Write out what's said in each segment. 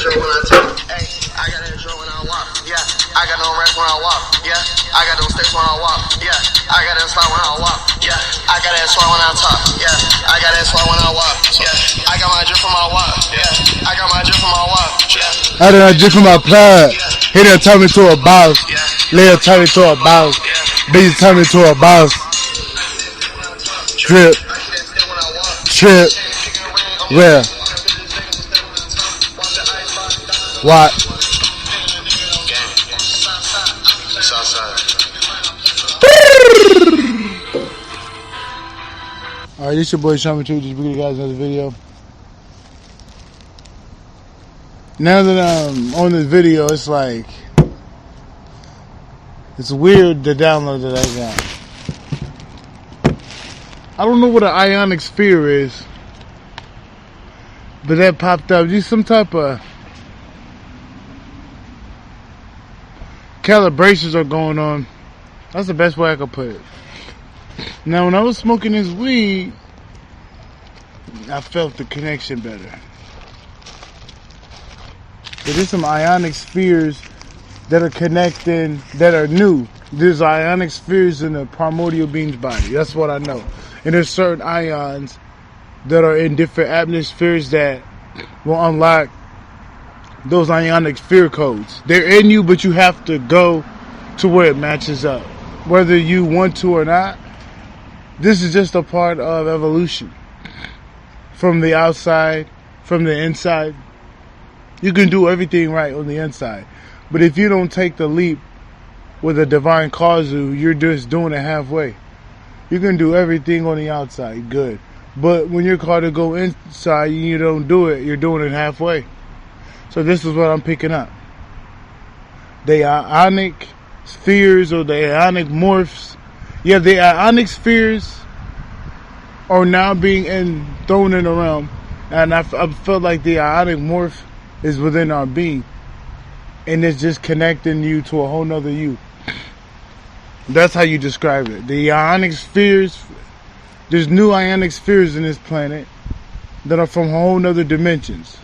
intro when I talk. Hey, I got an intro when I walk. Yeah, I got no rest when I walk. Yeah, I got no steps when I walk. Yeah, I got that slide when I walk. Yeah, I got that swag when I talk. Yeah, I got that swag when I walk. Yeah, I got my drip from my walk. Yeah, I got my drip from my walk. Yeah, I done drip from my plug. He done turn me to a boss. Lil turn me to a boss. Bitch turn me to a boss. Drip. Trip. Where? What? Alright, this your boy Shaman 2, just bringing you guys another video. Now that I'm on this video, it's like, it's weird the download that I got. I don't know what an Ionosphere is, but that popped up. Just some type of calibrations are going on. That's the best way I could put it. Now, when I was smoking this weed, I felt the connection better. But there's some ionic spheres that are connecting, that are new. There's ionic spheres in the primordial being's body. That's what I know. And there's certain ions that are in different atmospheres that will unlock those ionic sphere codes. They're in you, but you have to go to where it matches up. Whether you want to or not, this is just a part of evolution. From the outside, from the inside. You can do everything right on the inside. But if you don't take the leap with a divine causal, you're just doing it halfway. You can do everything on the outside, good. But when you're called to go inside and you don't do it, you're doing it halfway. So this is what I'm picking up. The ionic spheres or the ionic morphs. Yeah, the ionic spheres are now being thrown in the realm. And I felt like the ionic morph is within our being. And it's just connecting you to a whole nother you. That's how you describe it. The ionic spheres, there's new ionic spheres in this planet that are from whole nother dimensions.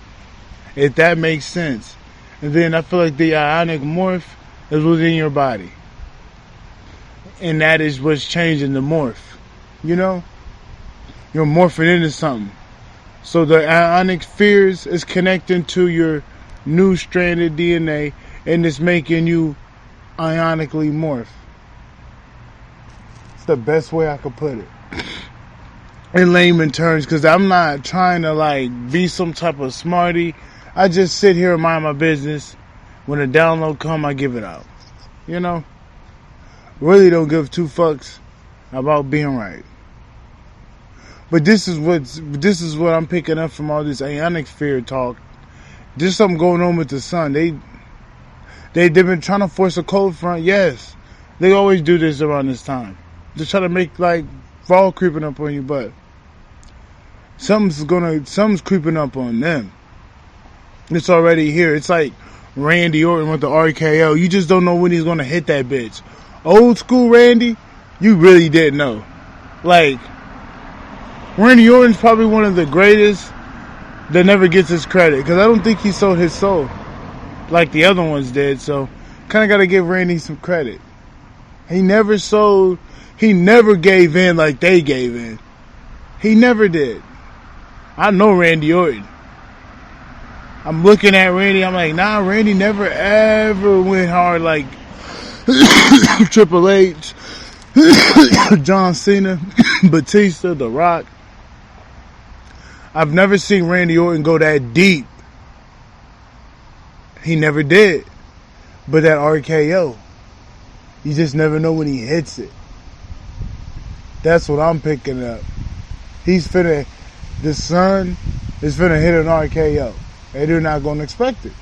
If that makes sense. And then I feel like the ionic morph is within your body. And that is what's changing the morph. You know? You're morphing into something. So the ionic spheres is connecting to your new stranded DNA and it's making you ionically morph. It's the best way I could put it. In layman terms, because I'm not trying to like be some type of smarty. I just sit here and mind my business. When a download come, I give it out. You know? Really don't give two fucks about being right. But this is what I'm picking up from all this ionic sphere talk. There's something going on with the sun. They've been trying to force a cold front. Yes, they always do this around this time. They're trying to make like fall creeping up on you, but something's creeping up on them. It's already here. It's like Randy Orton with the RKO. You just don't know when he's gonna hit that bitch. Old school Randy, you really didn't know. Like, Randy Orton's probably one of the greatest that never gets his credit. Because I don't think he sold his soul like the other ones did. So, kind of got to give Randy some credit. He never sold. He never gave in like they gave in. He never did. I know Randy Orton. I'm looking at Randy. I'm like, nah, Randy never ever went hard like Triple H, John Cena, Batista, The Rock. I've never seen Randy Orton go that deep. He never did. But that RKO, you just never know when he hits it. That's what I'm picking up. The sun is finna hit an RKO. And they're not gonna expect it.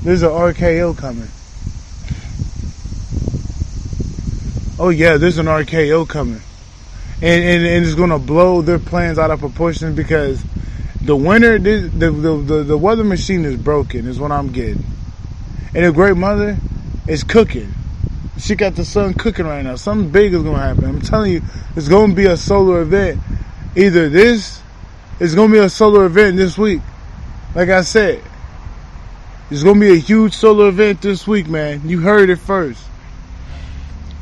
There's an RKO coming. Oh yeah, there's an RKO coming. And it's gonna blow their plans out of proportion because the winter, the weather machine is broken, is what I'm getting. And the Great Mother is cooking. She got the sun cooking right now. Something big is gonna happen. I'm telling you, it's gonna be a solar event. Either this It's gonna be a solar event this week. Like I said, it's gonna be a huge solar event this week, man. You heard it first.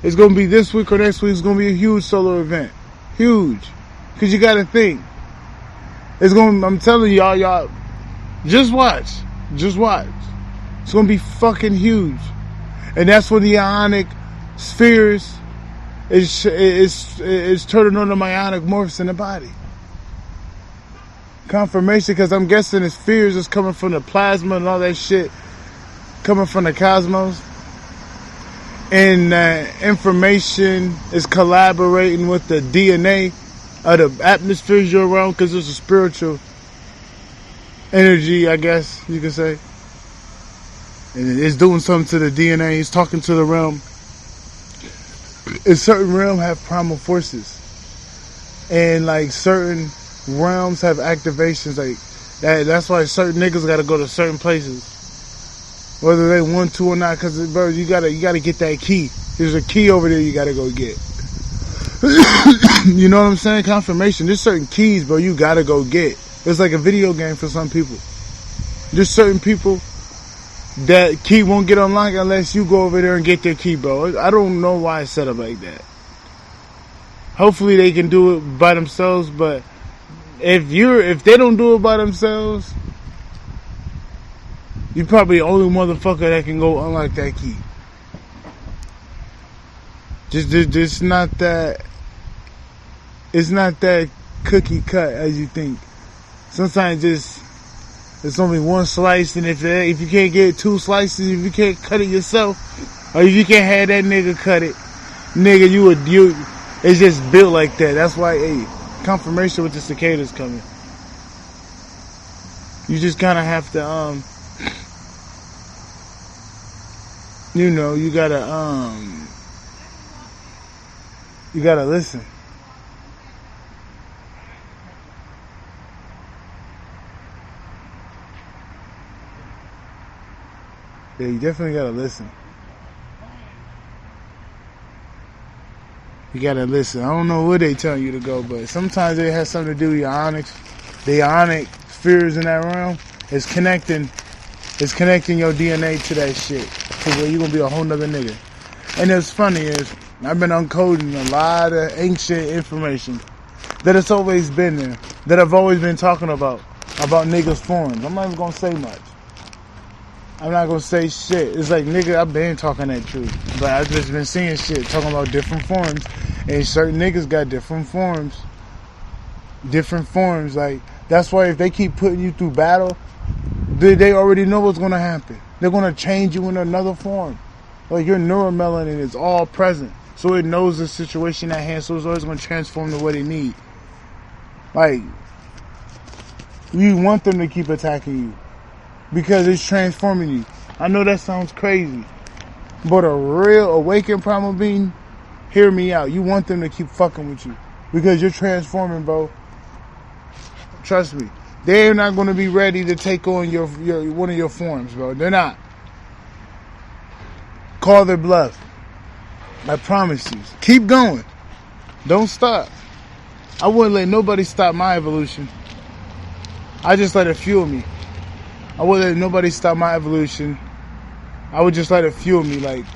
It's gonna be this week or next week. It's gonna be a huge solar event, huge. Cause you gotta think. It's gonna. I'm telling y'all, just watch. It's gonna be fucking huge, and that's when the ionic spheres is turning on the ionic morphs in the body. Confirmation, because I'm guessing the spheres is coming from the plasma and all that shit, coming from the cosmos, and information is collaborating with the DNA of the atmospheres you're around, because it's a spiritual energy, I guess you could say. And it's doing something to the DNA. It's talking to the realm. A certain realm have primal forces, and like certain realms have activations like that. That's why certain niggas got to go to certain places, whether they want to or not. Because bro, you gotta get that key. There's a key over there you gotta go get. You know what I'm saying? Confirmation. There's certain keys, bro, you gotta go get. It's like a video game for some people. There's certain people that key won't get unlocked unless you go over there and get their key, bro. I don't know why it's set up like that. Hopefully they can do it by themselves, but if they don't do it by themselves, you're probably the only motherfucker that can go unlock that key. Just not that. It's not that cookie cut as you think. Sometimes it's only one slice, and if you can't get 2 slices, if you can't cut it yourself, or if you can't have that nigga cut it, nigga, you it's just built like that. That's why, hey, confirmation with the cicadas coming. You just kind of have to, you gotta listen. Yeah, you definitely gotta listen. You gotta listen. I don't know where they telling you to go, but sometimes it has something to do with your ionics. The ionic spheres in that realm is connecting your DNA to that shit. To where you're gonna be a whole nother nigga. And what's funny is, I've been uncoding a lot of ancient information that has always been there, that I've always been talking about niggas' forms. I'm not even gonna say much. I'm not gonna say shit. It's like, nigga, I've been talking that truth, but I've just been seeing shit, talking about different forms, and certain niggas got different forms. Like, that's why if they keep putting you through battle, they already know what's gonna happen. They're gonna change you in another form. Like, your neuromelanin is all present, so it knows the situation at hand, so it's always gonna transform to what it need. Like, you want them to keep attacking you, because it's transforming you. I know that sounds crazy, but a real awakened primal being, hear me out. You want them to keep fucking with you, because you're transforming, bro. Trust me. They're not going to be ready to take on your one of your forms, bro. They're not. Call their bluff. I promise you. Keep going. Don't stop. I wouldn't let nobody stop my evolution. I just let it fuel me. I wouldn't let nobody stop my evolution. I would just let it fuel me, like,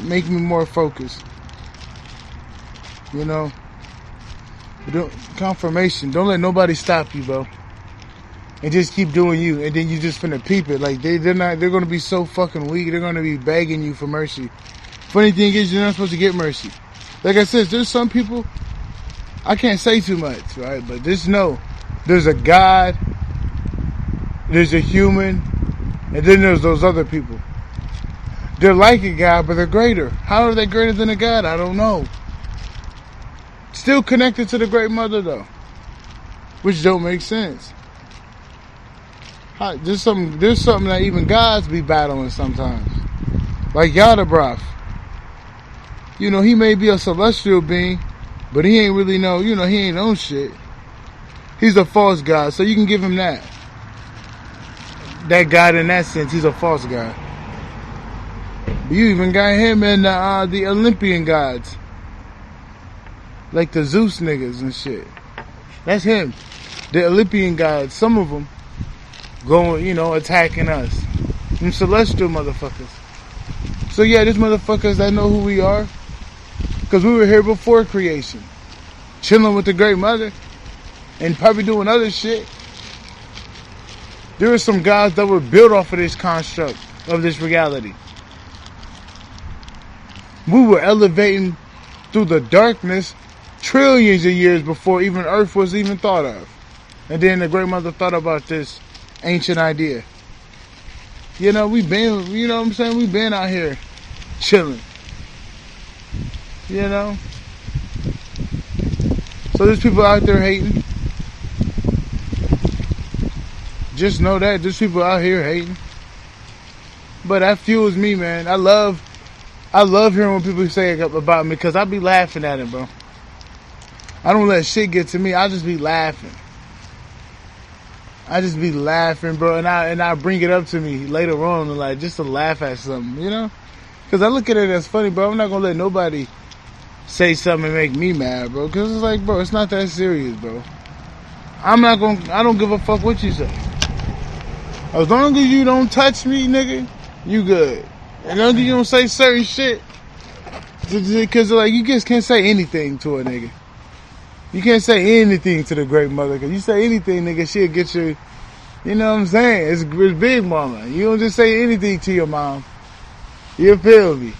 make me more focused. You know? Confirmation. Don't let nobody stop you, bro. And just keep doing you. And then you just finna peep it. Like, they're gonna be so fucking weak. They're gonna be begging you for mercy. Funny thing is, you're not supposed to get mercy. Like I said, there's some people, I can't say too much, right? But just know, there's a God, there's a human, and then there's those other people. They're like a God, but they're greater. How are they greater than a God? I don't know. Still connected to the Great Mother, though, which don't make sense. There's something that even gods be battling sometimes, like Ionosphere. You know, he may be a celestial being, but he ain't really know. You know, he ain't own shit. He's a false god, so you can give him that. That god, in that sense, he's a false god. But you even got him in the Olympian gods, like the Zeus niggas and shit. That's him. The Olympian gods, some of them, going, attacking us. Them celestial motherfuckers. So yeah, these motherfuckers that know who we are, because we were here before creation, chilling with the Great Mother, and probably doing other shit. There were some gods that were built off of this construct, of this reality. We were elevating through the darkness trillions of years before even Earth was even thought of. And then the Great Mother thought about this ancient idea. We've been, what I'm saying? We've been out here chilling. So there's people out there hating. Just know that there's people out here hating. But that fuels me, man. I love hearing what people say about me, because I be laughing at it, bro. I don't let shit get to me. I just be laughing. Bro, and I bring it up to me later on, like, just to laugh at something, Because I look at it as funny, bro. I'm not gonna let nobody say something and make me mad, bro. Because it's like, bro, it's not that serious, bro. I don't give a fuck what you say. As long as you don't touch me, nigga, you good. As long as you don't say certain shit. Because, like, you just can't say anything to a nigga. You can't say anything to the Great Mother. Because you say anything, nigga, she'll get you. You know what I'm saying? It's big mama. You don't just say anything to your mom. You feel me?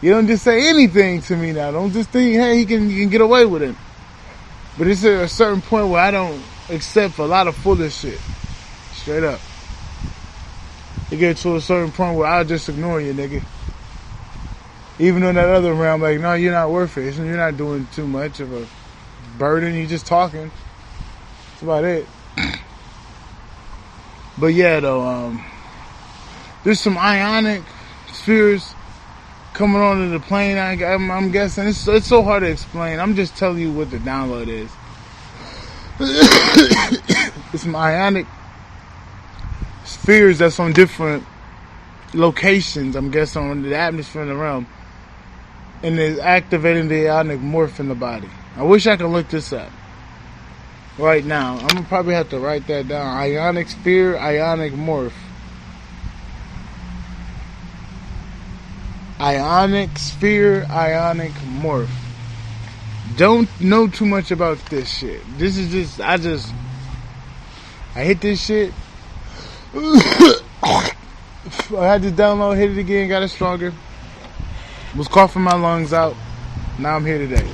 You don't just say anything to me now. Don't just think, hey, you can get away with it. But it's at a certain point where I don't accept a lot of foolish shit. Straight up. You get to a certain point where I'll just ignore you, nigga. Even in that other realm, like, no, you're not worth it. You're not doing too much of a burden. You're just talking. That's about it. But yeah, though, there's some ionic spheres coming onto the plane. I'm guessing it's so hard to explain. I'm just telling you what the download is. It's some ionic spheres that's on different locations, I'm guessing, on the atmosphere in the realm, and it's activating the Ionomorph in the body. I wish I could look this up right now. I'm gonna probably have to write that down. Ionosphere, Ionomorph. Ionosphere, Ionomorph. Don't know too much about this shit. This is just, I hit this shit. I had to download, hit it again, got it stronger. Was coughing my lungs out. Now I'm here today.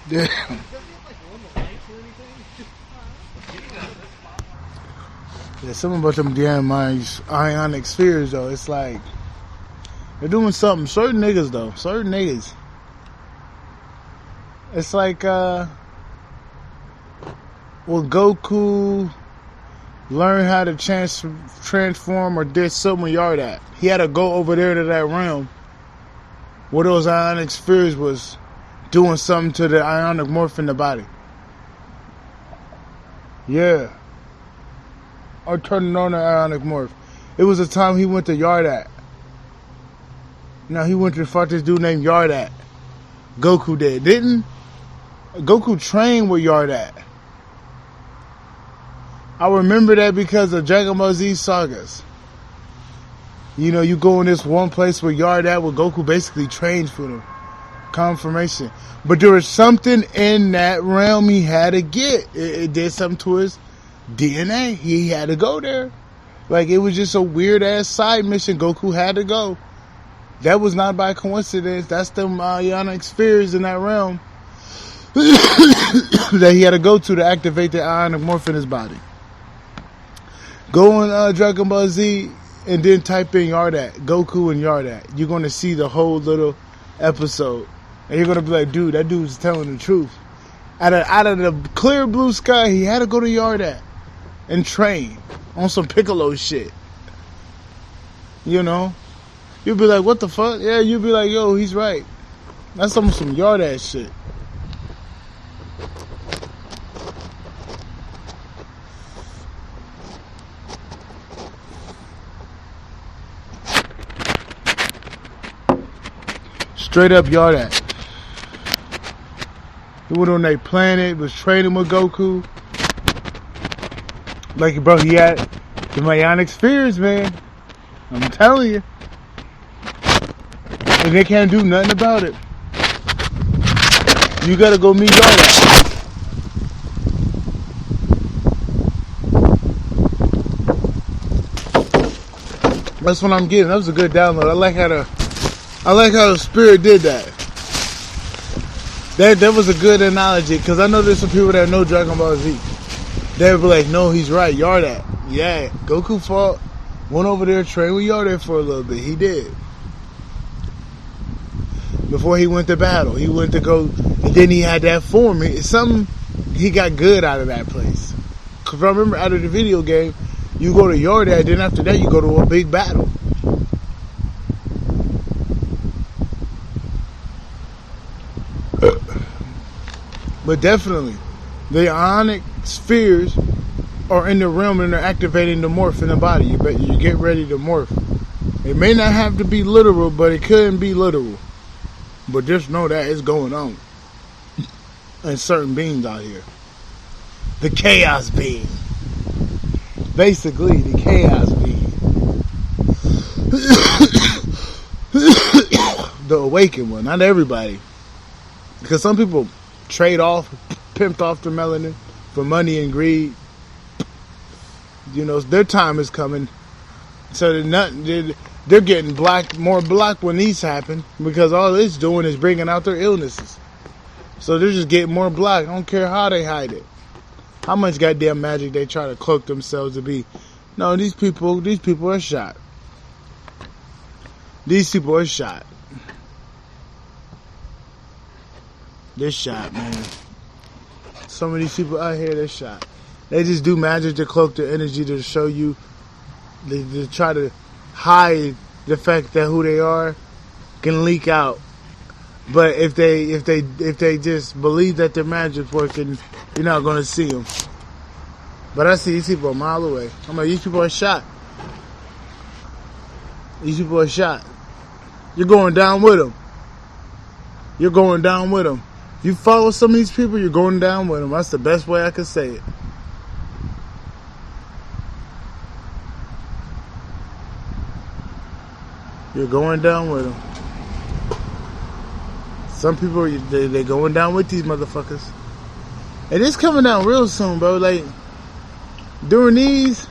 Yeah. Yeah, something about them damn ionic spheres, though. It's like they're doing something. Certain niggas, though. Certain niggas. It's like when Goku learned how to transform or did something with Yardak. He had to go over there to that realm where those ionic spheres was doing something to the Ionomorph in the body. Yeah. Or turning on the Ionomorph. It was a time he went to Yardak. Now he went to fight this dude named Yardak. Goku did, didn't? Goku trained with Yardak. I remember that because of Dragon Ball Z sagas. You know, you go in this one place where Yardak, where Goku basically trains for them. Confirmation. But there was something in that realm he had to get. It did something to his DNA. He had to go there. Like, it was just a weird ass side mission. Goku had to go. That was not by coincidence. That's the ionic spheres in that realm that he had to go to activate the Ionomorph in his body. Go on Dragon Ball Z and then type in Yardak, Goku and Yardak. You're going to see the whole little episode. And you're going to be like, dude, that dude's telling the truth. Out of the clear blue sky, he had to go to Yardak and train on some Piccolo shit. You know? You'll be like, what the fuck? Yeah, you'll be like, yo, he's right. That's almost some yard ass shit. Straight up yard ass. He went on their planet, was training with Goku. Like, bro, he had the Ionic spheres, man. I'm telling you. And they can't do nothing about it. You gotta go meet y'all. That's what I'm getting. That was a good download. I like how the spirit did that. That was a good analogy, because I know there's some people that know Dragon Ball Z. They'll be like, no, he's right. Yardak. Yeah, Goku fought, went over there, trained with Yardak for a little bit. He did. Before he went to battle, he went to go, and then he had that form. He got good out of that place. Because I remember out of the video game, you go to Yardak, then after that you go to a big battle. But definitely, the Ionic spheres are in the realm and they're activating the morph in the body. You get ready to morph. It may not have to be literal, but it couldn't be literal. But just know that it's going on. And certain beings out here. The chaos being. Basically, the chaos being. The awakened one. Not everybody. Because some people trade off, pimped off their melanin for money and greed. You know, their time is coming. So they're getting more black when these happen, because all it's doing is bringing out their illnesses. So they're just getting more black. I don't care how they hide it. How much goddamn magic they try to cloak themselves to be. No, these people are shot. These people are shot. They're shot, man. Some of these people out here, they're shot. They just do magic to cloak their energy, to show you. They try to hide the fact that who they are can leak out. But if they just believe that their magic's working, you're not gonna see them. But I see these people a mile away. I'm like, these people are shot. These people are shot. You're going down with them. You're going down with them. You follow some of these people, you're going down with them. That's the best way I could say it. You're going down with them. Some people, they going down with these motherfuckers. And it's coming down real soon, bro. Like, during these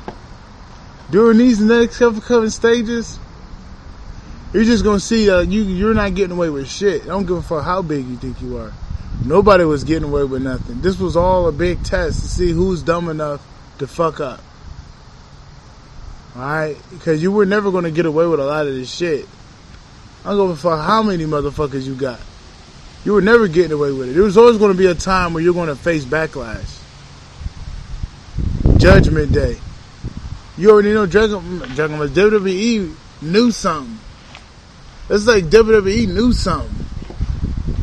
next couple stages, you're just gonna see you're not getting away with shit. I don't give a fuck how big you think you are. Nobody was getting away with nothing. This was all a big test to see who's dumb enough to fuck up. Alright? Because you were never gonna get away with a lot of this shit. I don't give a fuck how many motherfuckers you got. You were never getting away with it. There was always gonna be a time where you're gonna face backlash. Judgment Day. You already know WWE knew something. It's like WWE knew something.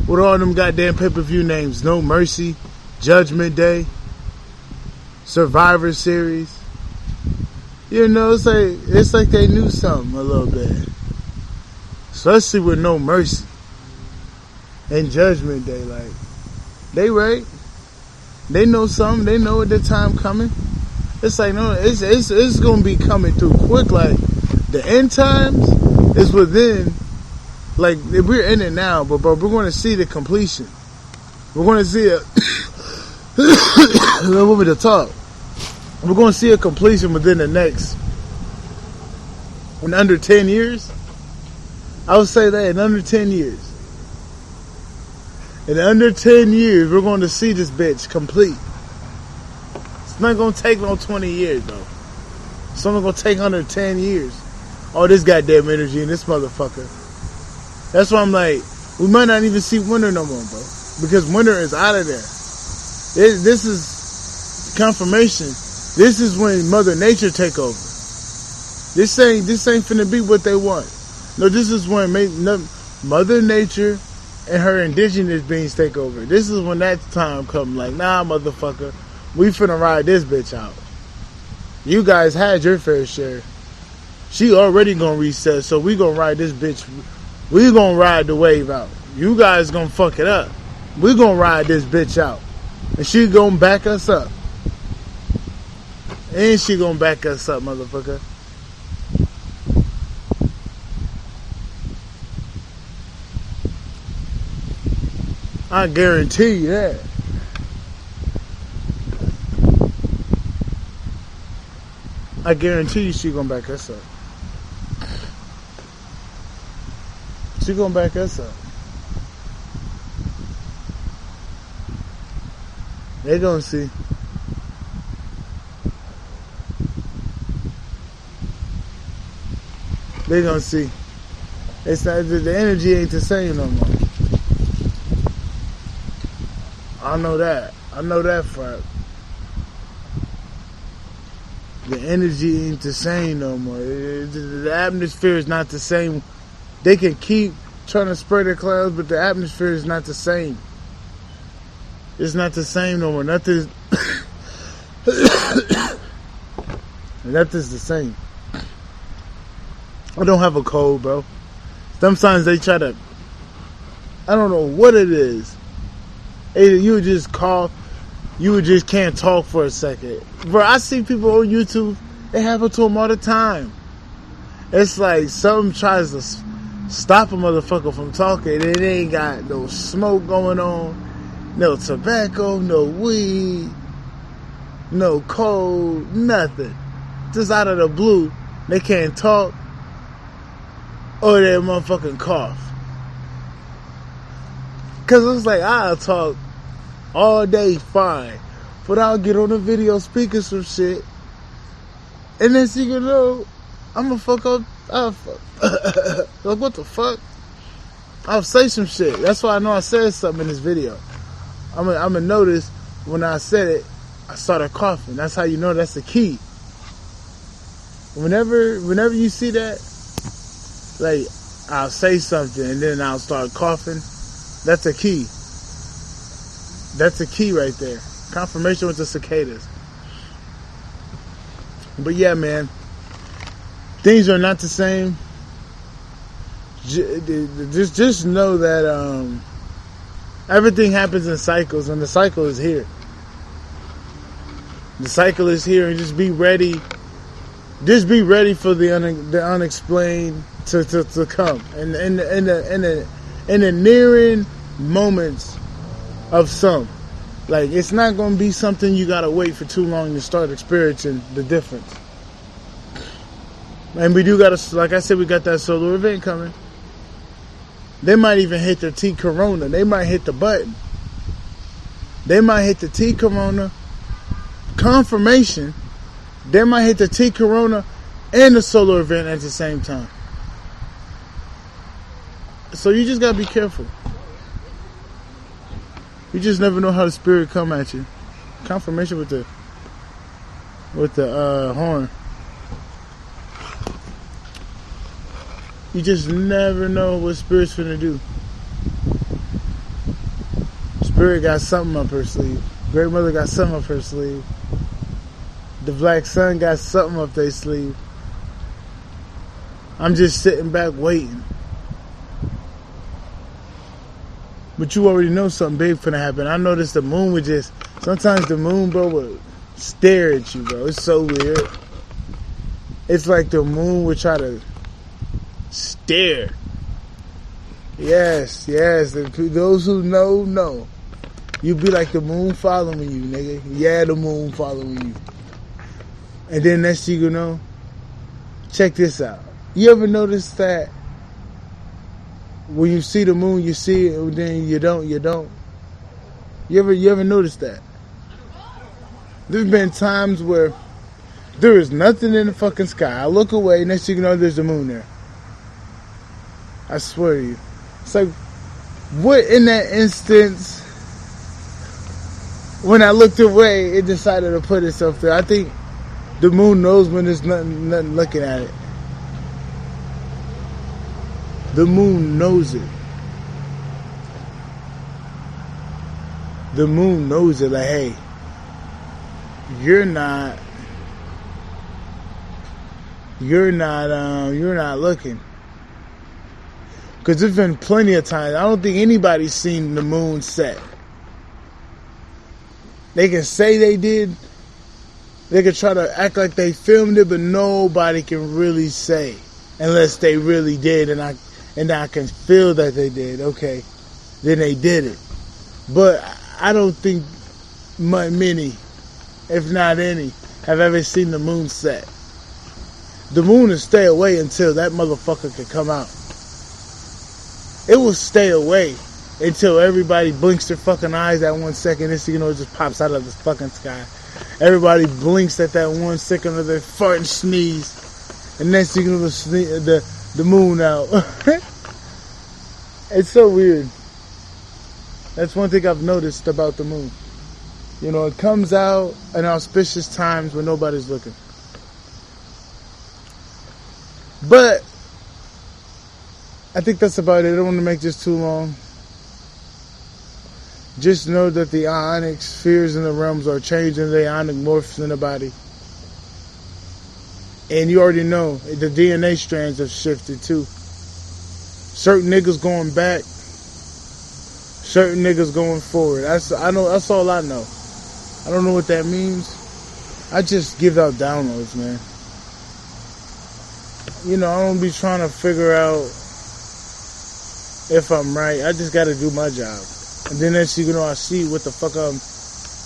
With all them goddamn pay-per-view names. No Mercy, Judgment Day, Survivor Series. You know, it's like they knew something a little bit. Especially with No Mercy and Judgment Day. Like, they right. They know something. They know at the time coming. It's like, no, it's gonna be coming through quick. Like, the end times is within. Like, we're in it now, but bro, we're going to see the completion. We're going to see it. Want me to talk? We're going to see a completion within the next, in under 10 years. I would say that in under 10 years. In under 10 years, we're going to see this bitch complete. It's not going to take no 20 years, though. It's only going to take under 10 years. All this goddamn energy in this motherfucker. That's why I'm like, we might not even see winter no more, bro. Because winter is out of there. This is confirmation. This is when Mother Nature take over. This ain't finna be what they want. No, this is when Mother Nature and her indigenous beings take over. This is when that time come. Like, nah, motherfucker, we finna ride this bitch out. You guys had your fair share. She already gonna reset, so we gonna ride this bitch. We gonna ride the wave out. You guys gonna fuck it up. We gonna ride this bitch out, and she gonna back us up. And she gonna back us up, motherfucker. I guarantee you that. I guarantee you she gonna back us up. She gonna back us up. They gonna see. They gonna see. It's not, the energy ain't the same no more. I know that. I know that fact. The energy ain't the same no more. The atmosphere is not the same. They can keep trying to spread their clouds, but the atmosphere is not the same. It's not the same no more. Nothing's the same. I don't have a cold, bro. Sometimes they try to, I don't know what it is. You would just cough. You would just can't talk for a second. Bro, I see people on YouTube, it happens to them all the time. It's like something tries to stop a motherfucker from talking, and it ain't got no smoke going on, no tobacco, no weed, no cold, nothing. Just out of the blue, they can't talk, or they motherfucking cough. Cause it's like, I'll talk all day fine, but I'll get on the video speaking some shit, and then you know, I'ma fuck up. Like, what the fuck? I'll say some shit. That's why I know I said something in this video. I'm gonna notice when I said it, I started coughing. That's how you know that's the key. Whenever you see that, like, I'll say something and then I'll start coughing. That's a key. That's a key right there. Confirmation with the cicadas. But yeah, man. Things are not the same. Just know that everything happens in cycles, and the cycle is here. The cycle is here, and just be ready. Just be ready for the unexplained to come, and in the nearing moments of some. Like, it's not going to be something you got to wait for too long to start experiencing the difference. And we do got to, like I said, we got that solar event coming. They might even hit the T Corona. They might hit the button. They might hit the T Corona confirmation. They might hit the T Corona and the solar event at the same time. So you just got to be careful. You just never know how the spirit come at you. Confirmation with the horn. You just never know what spirit's finna do. Spirit got something up her sleeve. Great Mother got something up her sleeve. The Black Sun got something up their sleeve. I'm just sitting back waiting. But you already know something big finna happen. I noticed the moon would just, sometimes the moon, bro, would stare at you, bro. It's so weird. It's like the moon would try to stare. Yes. Those who know. You be like the moon following you, nigga. Yeah, the moon following you. And then next thing you know, check this out. You ever notice that when you see the moon, you see it, and then you don't? You ever notice that? There's been times where there is nothing in the fucking sky. I look away, next thing you know, there's the moon there. I swear to you. It's like, what in that instance, when I looked away, it decided to put itself there. I think the moon knows when there's nothing looking at it. The moon knows it. the moon knows it. Like, hey, you're not looking. Because there's been plenty of times. I don't think anybody's seen the moon set. They can say they did. They can try to act like they filmed it, but nobody can really say unless they really did, and I can feel that they did. Okay, then they did it. But I don't think many, if not any, have ever seen the moon set. The moon will stay away until that motherfucker can come out. It will stay away until everybody blinks their fucking eyes that 1 second. And you know, it just pops out of the fucking sky. Everybody blinks at that 1 second of their fart and sneeze. And next thing you know, the moon out. It's so weird. That's one thing I've noticed about the moon. You know, it comes out in auspicious times when nobody's looking. But I think that's about it. I don't want to make this too long. Just know that the ionic spheres in the realms are changing the Ionomorphs in the body. And you already know the DNA strands have shifted too. Certain niggas going back, certain niggas going forward. That's all I know. I don't know what that means. I just give out downloads, man. You know, I don't be trying to figure out if I'm right. I just got to do my job. And then next thing you know, I see what the fuck I'm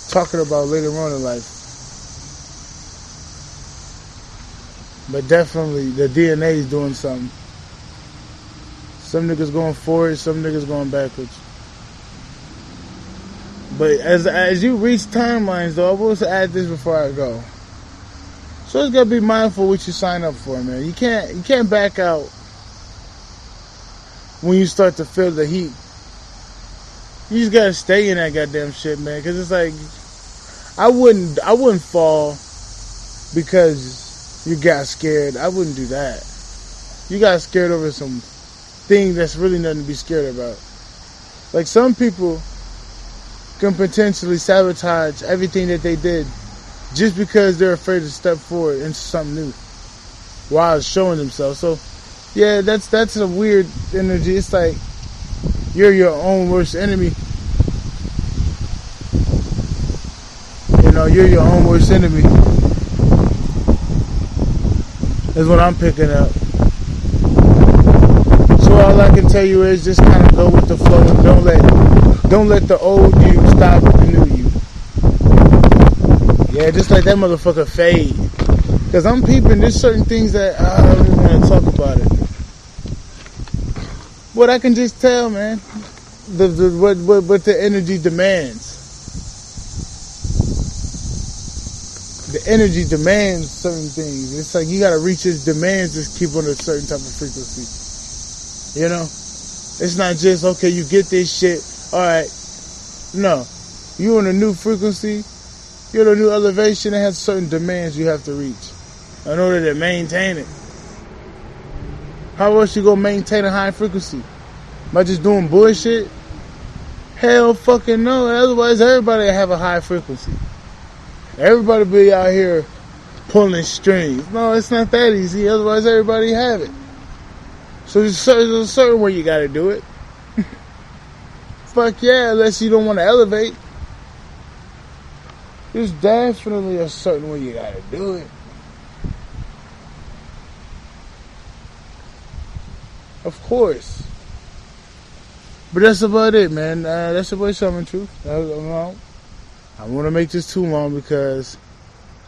talking about later on in life. But definitely, the DNA is doing something. Some niggas going forward, some niggas going backwards. But as you reach timelines, though, I will add this before I go. So you gotta be mindful what you sign up for, man. You can't back out when you start to feel the heat. You just gotta stay in that goddamn shit, man. Cause it's like I wouldn't fall because you got scared. I wouldn't do that. You got scared over some thing that's really nothing to be scared about. Like some people can potentially sabotage everything that they did just because they're afraid to step forward into something new while showing themselves. So yeah, that's a weird energy. It's like you're your own worst enemy. You know, you're your own worst enemy. That's what I'm picking up. So all I can tell you is just kind of go with the flow and don't let the old you stop the new you. Yeah, just let that motherfucker fade. Cause I'm peeping. There's certain things that I don't even want to talk about it. What I can just tell, man, what the energy demands. The energy demands certain things. It's like you gotta reach its demands to keep on a certain type of frequency. You know? It's not just, okay, you get this shit, alright. No. You on a new frequency, you're on a new elevation, it has certain demands you have to reach in order to maintain it. How else you gonna maintain a high frequency? By just doing bullshit? Hell fucking no. Otherwise everybody have a high frequency. Everybody be out here pulling strings. No, it's not that easy. Otherwise everybody have it. So there's a certain way you gotta do it. Fuck yeah, unless you don't want to elevate. There's definitely a certain way you gotta do it. Of course. But that's about it, man. That's about Shaman Truth. I want to make this too long because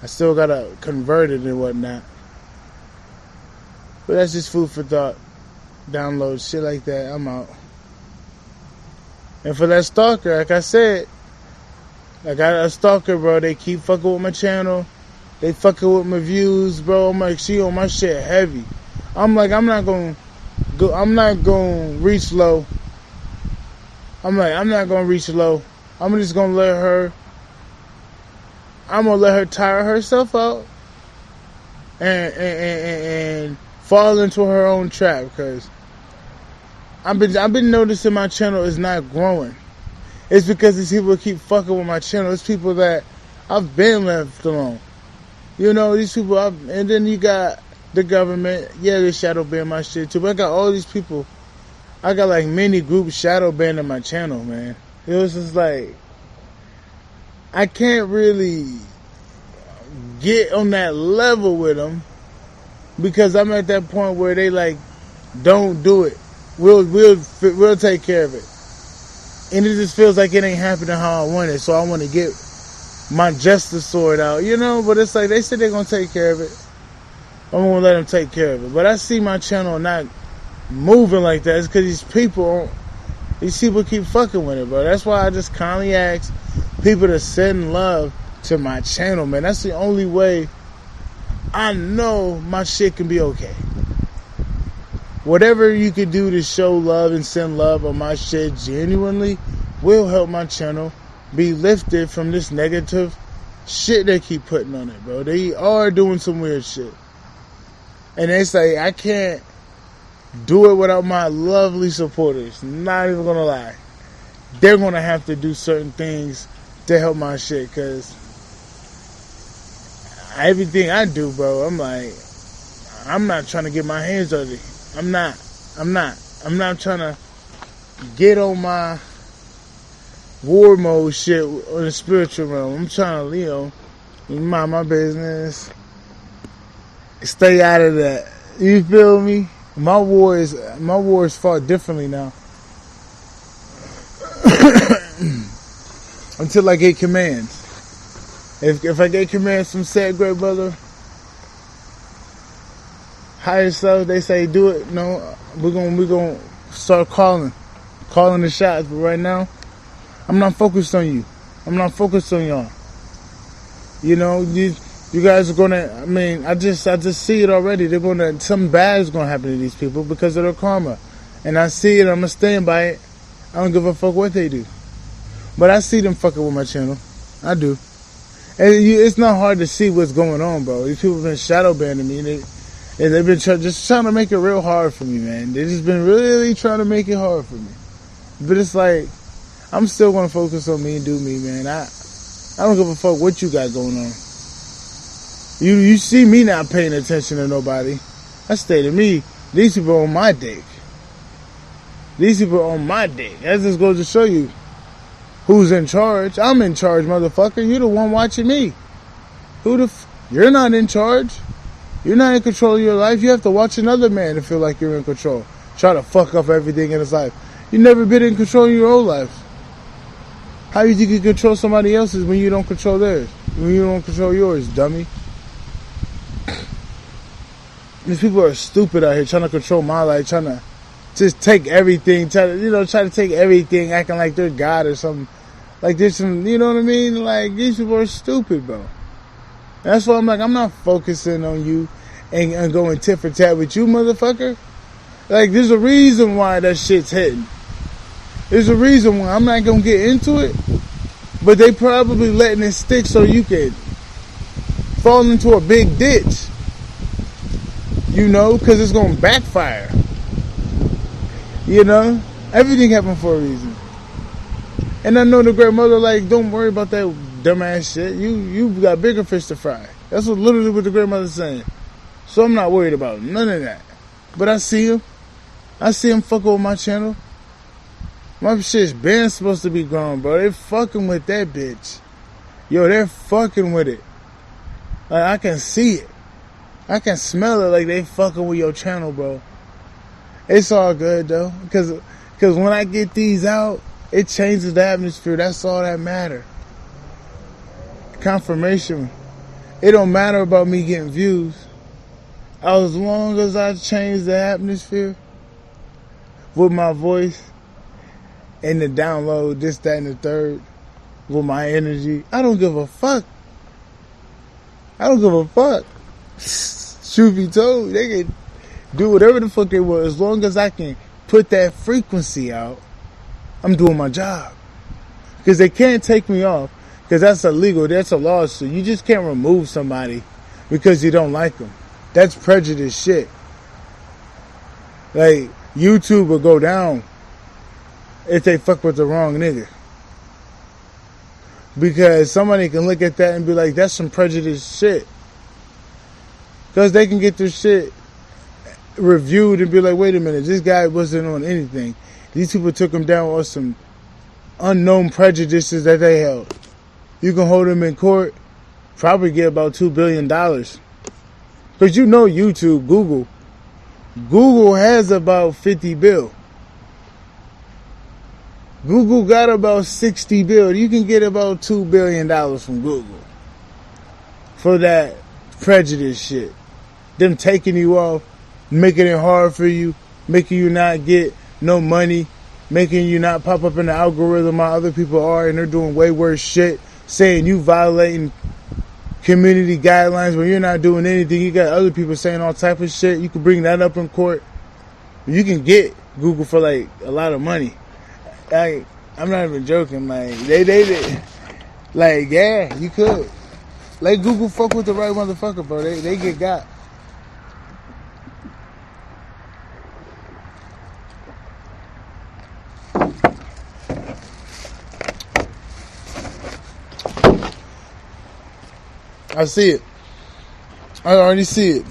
I still gotta convert it and whatnot. But that's just food for thought. Download shit like that. I'm out. And for that stalker, like I said, I got a stalker, bro. They keep fucking with my channel. They fucking with my views, bro. I'm like, she on my shit heavy. I'm like, I'm not gonna reach low. I'm not gonna reach low. I'm just gonna let her tire herself out and fall into her own trap, because I've been noticing my channel is not growing. It's because these people keep fucking with my channel. It's people that I've been left alone. You know, these people, and then you got the government. Yeah, they shadow ban my shit too. But I got all these people. I got like many groups shadow banning my channel, man. It was just like, I can't really get on that level with them because I'm at that point where they like, don't do it. We'll take care of it. And it just feels like it ain't happening how I want it. So I want to get my justice sword out, you know? But it's like, they said they're going to take care of it. I'm going to let them take care of it. But I see my channel not moving like that. It's because these people keep fucking with it, bro. That's why I just kindly ask people to send love to my channel, man. That's the only way I know my shit can be okay. Whatever you can do to show love and send love on my shit genuinely will help my channel be lifted from this negative shit they keep putting on it, bro. They are doing some weird shit. And they say, I can't do it without my lovely supporters. Not even gonna lie. They're gonna have to do certain things to help my shit, because everything I do, bro, I'm like, I'm not trying to get my hands dirty. I'm not trying to get on my war mode shit on the spiritual realm. I'm trying to, you know, mind my business, stay out of that. You feel me? My war is fought differently now. Until I get commands. If I get commands from said great brother, higher self, they say do it. No, we're gonna start calling the shots. But right now, I'm not focused on you. I'm not focused on y'all. You know, you guys are gonna. I mean, I just see it already. Something bad is gonna happen to these people because of their karma, and I see it. I'm gonna stand by it. I don't give a fuck what they do. But I see them fucking with my channel. I do. And it's not hard to see what's going on, bro. These people have been shadow banning me. And they've been just trying to make it real hard for me, man. They've just been really trying to make it hard for me. But it's like, I'm still going to focus on me and do me, man. I don't give a fuck what you got going on. You see me not paying attention to nobody. I stay to me. These people are on my dick. These people are on my dick. That just goes to show you who's in charge. I'm in charge, motherfucker. You're the one watching me. You're not in charge. You're not in control of your life. You have to watch another man to feel like you're in control. Try to fuck up everything in his life. You've never been in control of your own life. How you think you control somebody else's when you don't control theirs? When you don't control yours, dummy. These people are stupid out here trying to control my life, trying to just take everything, try to take everything, acting like they're God or something. Like there's some, you know what I mean? Like, these people are stupid, bro. That's why I'm like, I'm not focusing on you and going tit for tat with you, motherfucker. Like, there's a reason why that shit's hitting. There's a reason why. I'm not gonna get into it, but they probably letting it stick so you can fall into a big ditch. You know, because it's gonna backfire. You know, everything happened for a reason. And I know the great mother, like, don't worry about that dumbass shit. You got bigger fish to fry. That's literally what the great mother's saying. So I'm not worried about none of that. But I see him. I see him fucking with my channel. My shit's been supposed to be gone, bro. They fucking with that bitch. Yo, they're fucking with it. Like, I can see it. I can smell it, like they fucking with your channel, bro. It's all good, though. Because when I get these out, it changes the atmosphere. That's all that matters. Confirmation. It don't matter about me getting views. As long as I change the atmosphere with my voice and the download, this, that, and the third, with my energy, I don't give a fuck. I don't give a fuck. Truth be told, they can do whatever the fuck they want. As long as I can put that frequency out, I'm doing my job. Because they can't take me off. Because that's illegal. That's a lawsuit. You just can't remove somebody because you don't like them. That's prejudice shit. Like, YouTube will go down if they fuck with the wrong nigga. Because somebody can look at that and be like, that's some prejudiced shit. Because they can get their shit reviewed and be like, wait a minute, this guy wasn't on anything. These people took him down on some unknown prejudices that they held. You can hold him in court, probably get about $2 billion. Because you know YouTube, Google has about 50 bill. Google got about 60 bill. You can get about $2 billion from Google for that prejudice shit. Them taking you off, making it hard for you, making you not get no money, making you not pop up in the algorithm while other people are, and they're doing way worse shit, saying you violating community guidelines when you're not doing anything. You got other people saying all type of shit. You can bring that up in court. You can get Google for like a lot of money. I'm not even joking. Like they like, yeah, you could. Like Google fuck with the right motherfucker, bro. They get got. I see it. I already see it.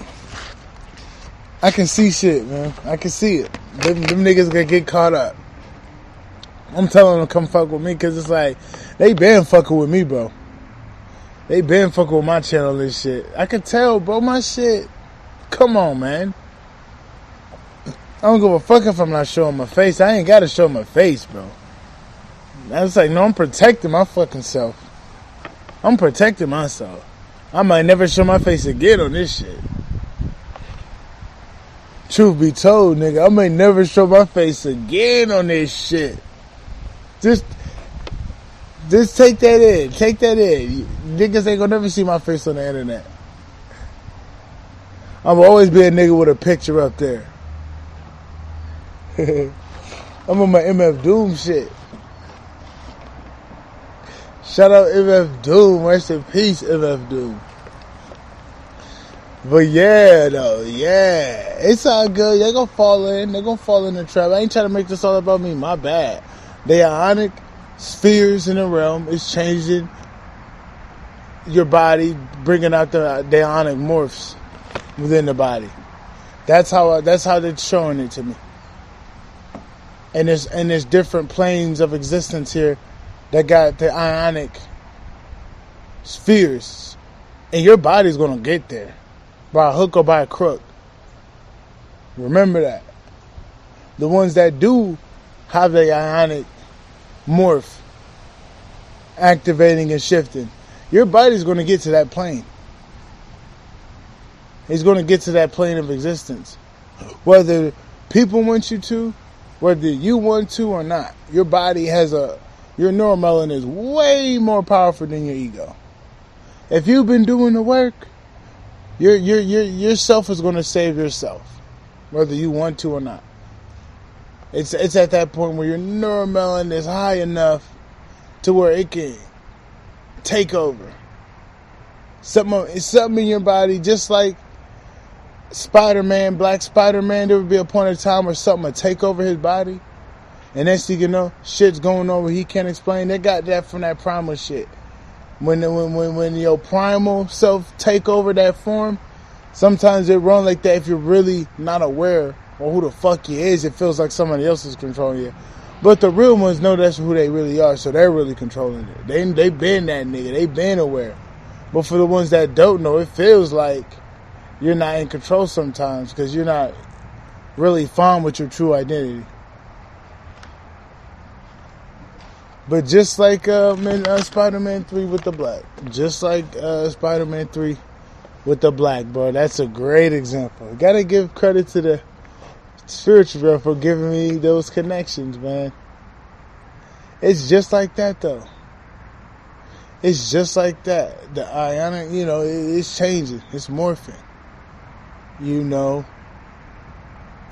I can see shit, man. I can see it. Them niggas gonna get caught up. I'm telling them to come fuck with me because it's like, they been fucking with me, bro. They been fucking with my channel and shit. I can tell, bro, my shit. Come on, man. I don't give a fuck if I'm not showing my face. I ain't gotta show my face, bro. I was like, no, I'm protecting my fucking self. I'm protecting myself. I might never show my face again on this shit. Truth be told, nigga, I may never show my face again on this shit. Just take that in. Take that in. Niggas ain't gonna never see my face on the internet. I'm always be a nigga with a picture up there. I'm on my MF Doom shit. Shout out MF Doom. Rest in peace, MF Doom. But yeah, though, yeah. It's all good. They're gonna fall in. They're gonna fall in the trap. I ain't trying to make this all about me. My bad. The ionic spheres in the realm is changing your body, bringing out the ionic morphs within the body. That's how they're showing it to me. And there's different planes of existence here that got the ionic spheres, and your body's gonna get there by a hook or by a crook. Remember that. The ones that do have the ionic morph activating and shifting, your body's going to get to that plane. It's going to get to that plane of existence. Whether people want you to, whether you want to or not, your body has your neuromelon is way more powerful than your ego. If you've been doing the work, yourself is going to save yourself, whether you want to or not. It's at that point where your neuromelon is high enough to where it can take over. Something in your body, just like Spider-Man, Black Spider-Man, there would be a point in time where something would take over his body. And next thing you know, shit's going on where he can't explain. They got that from that primal shit. When your primal self take over that form, sometimes it run like that if you're really not aware or who the fuck you is. It feels like somebody else is controlling you. But the real ones know that's who they really are, so they're really controlling it. They been that nigga. They been aware. But for the ones that don't know, it feels like you're not in control sometimes because you're not really fine with your true identity. But just like in Spider-Man 3 with the black. Just like Spider-Man 3 with the black, bro. That's a great example. Gotta give credit to the spiritual realm for giving me those connections, man. It's just like that, though. It's just like that. The ionic, it's changing. It's morphing. And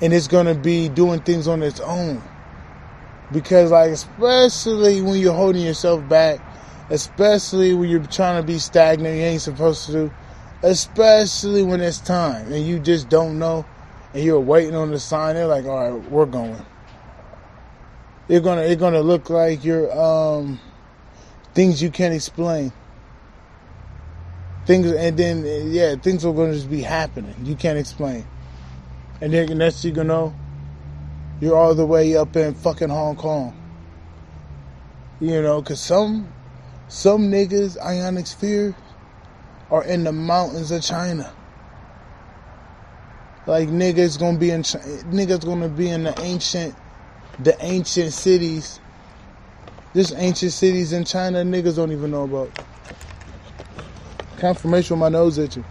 it's going to be doing things on its own. Because, like, especially when you're holding yourself back, especially when you're trying to be stagnant, you ain't supposed to do, especially when it's time and you just don't know and you're waiting on the sign, they're like, all right, we're going. It's gonna look like you're things you can't explain. Things are going to just be happening. You can't explain. And then next thing you know, you're all the way up in fucking Hong Kong. You know, because some niggas, Ionosphere, are in the mountains of China. Like niggas gonna be in the ancient cities. There's ancient cities in China niggas don't even know about. Confirmation with my nose itching.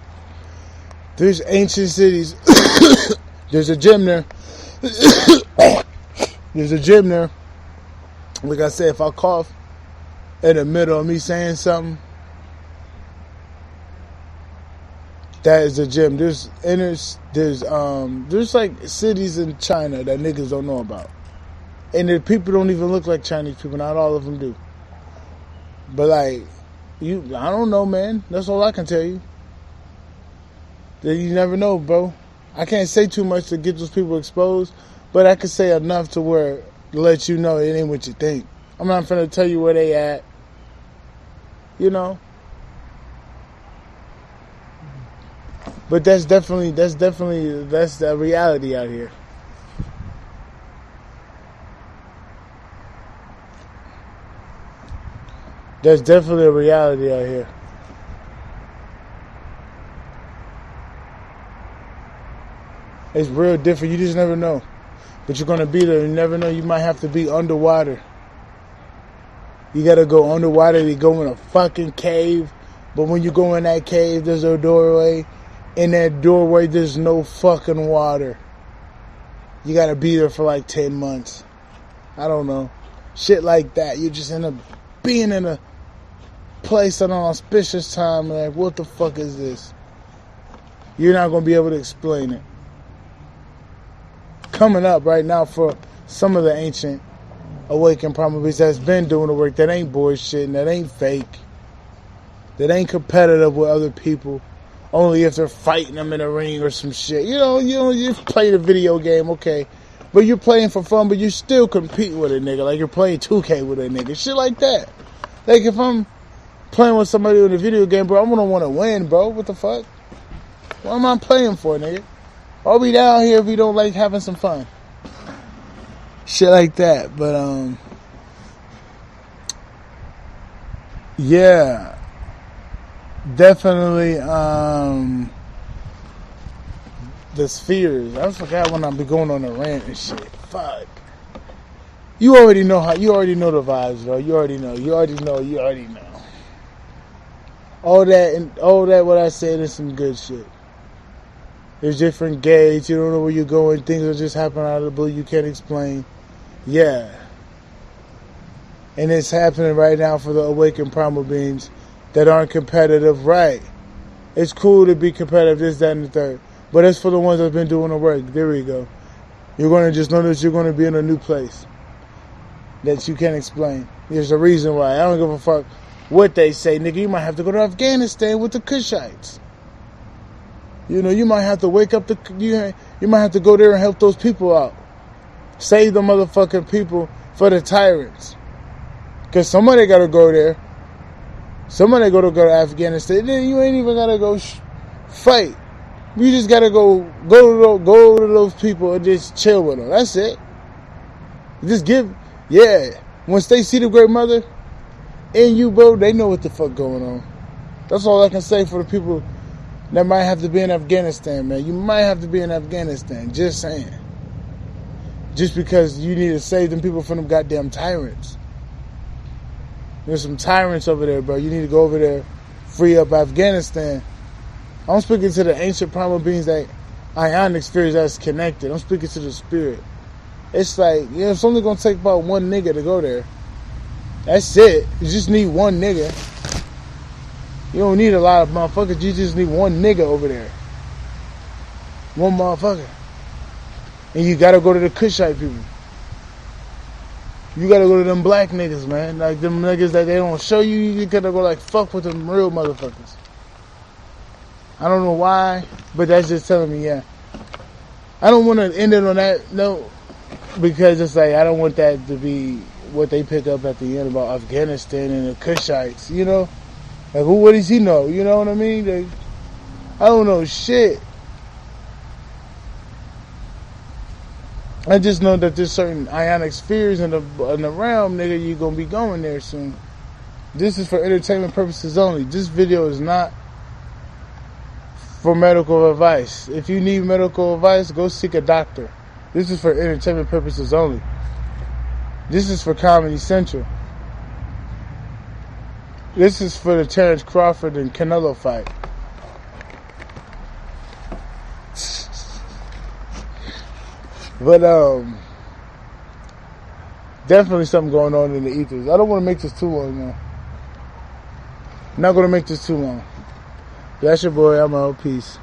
There's ancient cities. There's a gym there. There's a gym there. Like I said, if I cough in the middle of me saying something, that is a gym. There's like cities in China that niggas don't know about. And the people don't even look like Chinese people. Not all of them do. But like, I don't know, man. That's all I can tell you. You never know, bro. I can't say too much to get those people exposed, but I can say enough to where to let you know it ain't what you think. I'm not finna tell you where they at. You know? But that's the reality out here. There's definitely a reality out here. It's real different. You just never know. But you're going to be there. You never know. You might have to be underwater. You got to go underwater to go in a fucking cave. But when you go in that cave, there's a doorway. In that doorway, there's no fucking water. You got to be there for like 10 months. I don't know. Shit like that. You're just being in a place at an auspicious time. Like, what the fuck is this? You're not going to be able to explain it. Coming up right now for some of the ancient awakened primaries that's been doing the work, that ain't bullshit and that ain't fake, that ain't competitive with other people, only if they're fighting them in a ring or some shit. You play the video game, okay, but you're playing for fun, but you still compete with a nigga, like you're playing 2K with a nigga, shit like that. Like if I'm playing with somebody in a video game, bro, I'm gonna want to win, bro. What the fuck? What am I playing for, nigga? I'll be down here if we don't like having some fun. Shit like that. But, yeah. Definitely, the spheres. I forgot when I be going on a rant and shit. Fuck. You already know the vibes, bro. You already know. All that what I said is some good shit. There's different gates. You don't know where you're going. Things are just happening out of the blue. You can't explain. Yeah. And it's happening right now for the awakened primal beings that aren't competitive. Right. It's cool to be competitive, this, that, and the third. But it's for the ones that have been doing the work. There we go. You're going to just know that you're going to be in a new place that you can't explain. There's a reason why. I don't give a fuck what they say. Nigga, you might have to go to Afghanistan with the Kushites. You know, you might have to wake up you might have to go there and help those people out. Save the motherfucking people for the tyrants. Because somebody got to go there. Somebody got to go to Afghanistan. Then you ain't even got to go fight. You just got to go to those people and just chill with them. That's it. Once they see the Great Mother in you, bro, they know what the fuck going on. That's all I can say for the people that might have to be in Afghanistan, man. You might have to be in Afghanistan. Just saying. Just because you need to save them people from them goddamn tyrants. There's some tyrants over there, bro. You need to go over there, free up Afghanistan. I'm speaking to the ancient primal beings that Ionosphere that's connected. I'm speaking to the spirit. It's like, it's only going to take about one nigga to go there. That's it. You just need one nigga. You don't need a lot of motherfuckers. You just need one nigga over there. One motherfucker. And you gotta go to the Kushite people. You gotta go to them black niggas, man. Like them niggas that they don't show you. You gotta go like fuck with them real motherfuckers. I don't know why, but that's just telling me, yeah. I don't want to end it on that note because it's like I don't want that to be what they pick up at the end about Afghanistan and the Kushites, you know? Like, what does he know? You know what I mean? Like, I don't know shit. I just know that there's certain ionic spheres in the realm, nigga. You gonna be going there soon. This is for entertainment purposes only. This video is not for medical advice. If you need medical advice, go seek a doctor. This is for entertainment purposes only. This is for Comedy Central. This is for the Terrence Crawford and Canelo fight. But definitely something going on in the ethers. I don't want to make this too long, though. Not going to make this too long. That's your boy. I'm out. Peace.